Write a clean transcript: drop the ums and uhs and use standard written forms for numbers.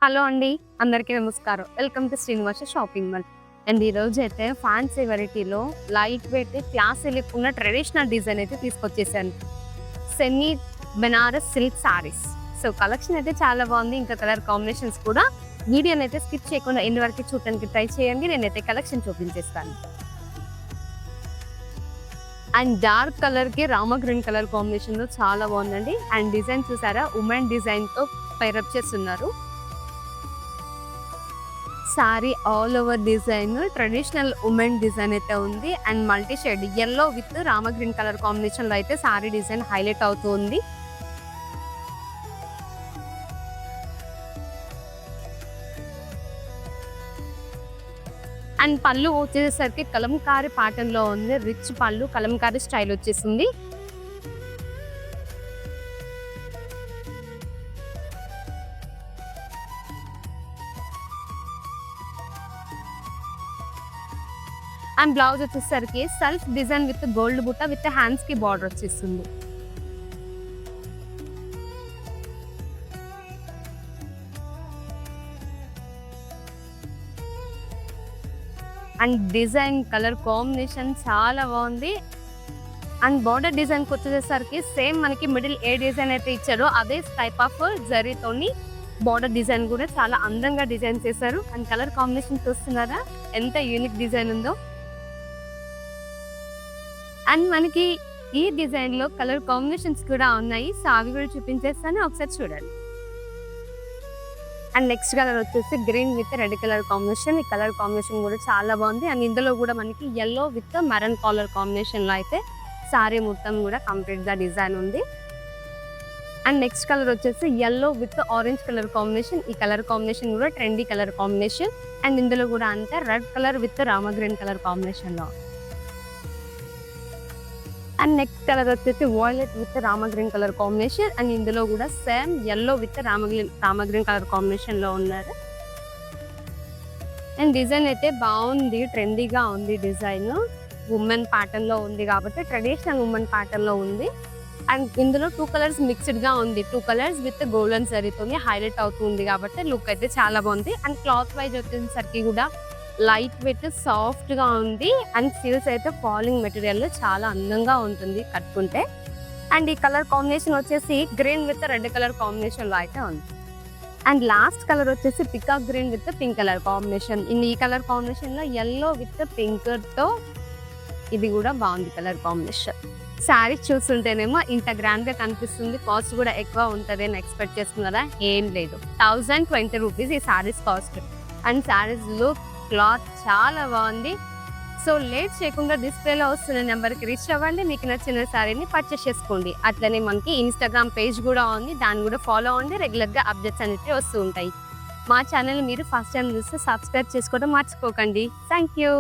Hello అండి. అందరికీ నమస్కారం. Welcome to Srinivasa shopping mall. And ఈరోజు అయితే ఫ్యాన్సీ వెరైటీలో లైట్ వెయిట్ క్లాసీ లుక్ ఉన్న ట్రెడిషనల్ డిజైన్ అయితే తీసుకొచ్చేసాను. Semi Banaras silk saris. So collection అయితే చాలా బాగుంది. ఇంకా కలర్ కాంబినేషన్స్ కూడా వీడియోని అయితే స్కిప్ చేయకుండా ఎండ్ వరకు చూడడానికి ట్రై చేయండి. నేనైతే కలెక్షన్ చూపించేస్తాను. అండ్ డార్క్ కలర్ కి రామా గ్రీన్ కలర్ కాంబినేషన్ లో చాలా బాగుందండి. అండ్ డిజైన్ చూసారా, ఉమెన్ డిజైన్ తో పైరప్ చేస్తున్నారు. Sorry all over design traditional women design అయితే ఉంది. And multi shade yellow with Rama green colour combination లో అయితే సారీ డిజైన్ హైలైట్ అవుతూ ఉంది. అండ్ పళ్ళు వచ్చేసరికి కలంకారీ ప్యాటర్న్ లో ఉంది. రిచ్ పళ్ళు, కలంకారీ స్టైల్ వచ్చేసింది. అండ్ బ్లౌజ్ వచ్చేసరికి సెల్ఫ్ డిజైన్ విత్ గోల్డ్ బుట్ట విత్ హ్యాండ్స్ కి బార్డర్ వచ్చేస్తుంది. అండ్ డిజైన్ కలర్ కాంబినేషన్ చాలా బాగుంది. అండ్ బార్డర్ డిజైన్ వచ్చేసరికి సేమ్ మనకి మిడిల్ ఏ డిజైన్ అయితే ఇచ్చారో అదే టైప్ ఆఫ్ జరీతోని బార్డర్ డిజైన్ కూడా చాలా అందంగా డిజైన్ చేశారు. అండ్ కలర్ కాంబినేషన్ చూస్తున్నారా ఎంత యూనిక్ డిజైన్ ఉందో. అండ్ మనకి ఈ డిజైన్ లో కలర్ కాంబినేషన్స్ కూడా ఉన్నాయి. సో అవి కూడా చూపించేస్తాను, ఒకసారి చూడండి. అండ్ నెక్స్ట్ కలర్ వచ్చేసి green with red colour combination. ఈ కలర్ కాంబినేషన్ కూడా చాలా బాగుంది. అండ్ ఇందులో కూడా మనకి yellow with maroon colour combination లో అయితే సారీ మొత్తం కూడా కంప్లీట్ గా డిజైన్ ఉంది. అండ్ నెక్స్ట్ కలర్ వచ్చేసి yellow with orange colour combination. ఈ కలర్ కాంబినేషన్ కూడా ట్రెండీ కలర్ కాంబినేషన్. అండ్ ఇందులో కూడా అంతే red colour with Rama green colour combination లో. అండ్ నెక్స్ట్ కలర్ వచ్చేసి violet with Rama green colour combination. And ఇందులో కూడా same yellow with Rama green colour combination లో ఉన్నారు. అండ్ డిజైన్ అయితే బాగుంది, ట్రెండీగా ఉంది. డిజైన్ ఉమెన్ ప్యాటర్న్ లో ఉంది కాబట్టి ట్రెడిషనల్ ఉమెన్ ప్యాటర్న్ లో ఉంది. అండ్ ఇందులో 2 కలర్స్ మిక్స్డ్ గా ఉంది. 2 కలర్స్ విత్ గోల్డెన్ జరీతోని హైలైట్ అవుతుంది కాబట్టి లుక్ అయితే చాలా బాగుంది. అండ్ క్లాత్ వైజ్ వచ్చేసరికి కూడా లైట్ వెయిట్ సాఫ్ట్ గా ఉంది. అండ్ సిల్క్స్ అయితే ఫాలింగ్ మెటీరియల్ చాలా అందంగా ఉంటుంది కట్టుకుంటే. అండ్ ఈ కలర్ కాంబినేషన్ వచ్చేసి green with red colour combination లో అయితే ఉంది. అండ్ లాస్ట్ కలర్ వచ్చేసి peacock green with pink colour combination. ఈ కలర్ కాంబినేషన్ లో ఎల్లో విత్ పింక్ తో ఇది కూడా బాగుంది కలర్ కాంబినేషన్. శారీస్ చూస్తుంటేనేమో ఇంత గ్రాండ్ గా కనిపిస్తుంది, కాస్ట్ కూడా ఎక్కువ ఉంటుంది అని ఎక్స్పెక్ట్ చేస్తున్నారా? ఏం లేదు, 1020 రూపీస్ ఈ saris cost. And saris look, cloth చాలా బాగుంది. సో లేట్ చేయకుండా డిస్ప్లేలో వస్తున్న నెంబర్కి రీచ్ అవ్వండి. మీకు నచ్చిన శారీని పర్చేస్ చేసుకోండి. అట్లనే మనకి ఇన్స్టాగ్రామ్ పేజ్ కూడా ఉంది, దాన్ని కూడా ఫాలో అవ్వండి. రెగ్యులర్గా అప్డేట్స్ అనేవి వస్తూ ఉంటాయి. మా ఛానల్ మీరు ఫస్ట్ టైం చూస్తే సబ్స్క్రైబ్ చేసుకోవడం మర్చిపోకండి. Thank you.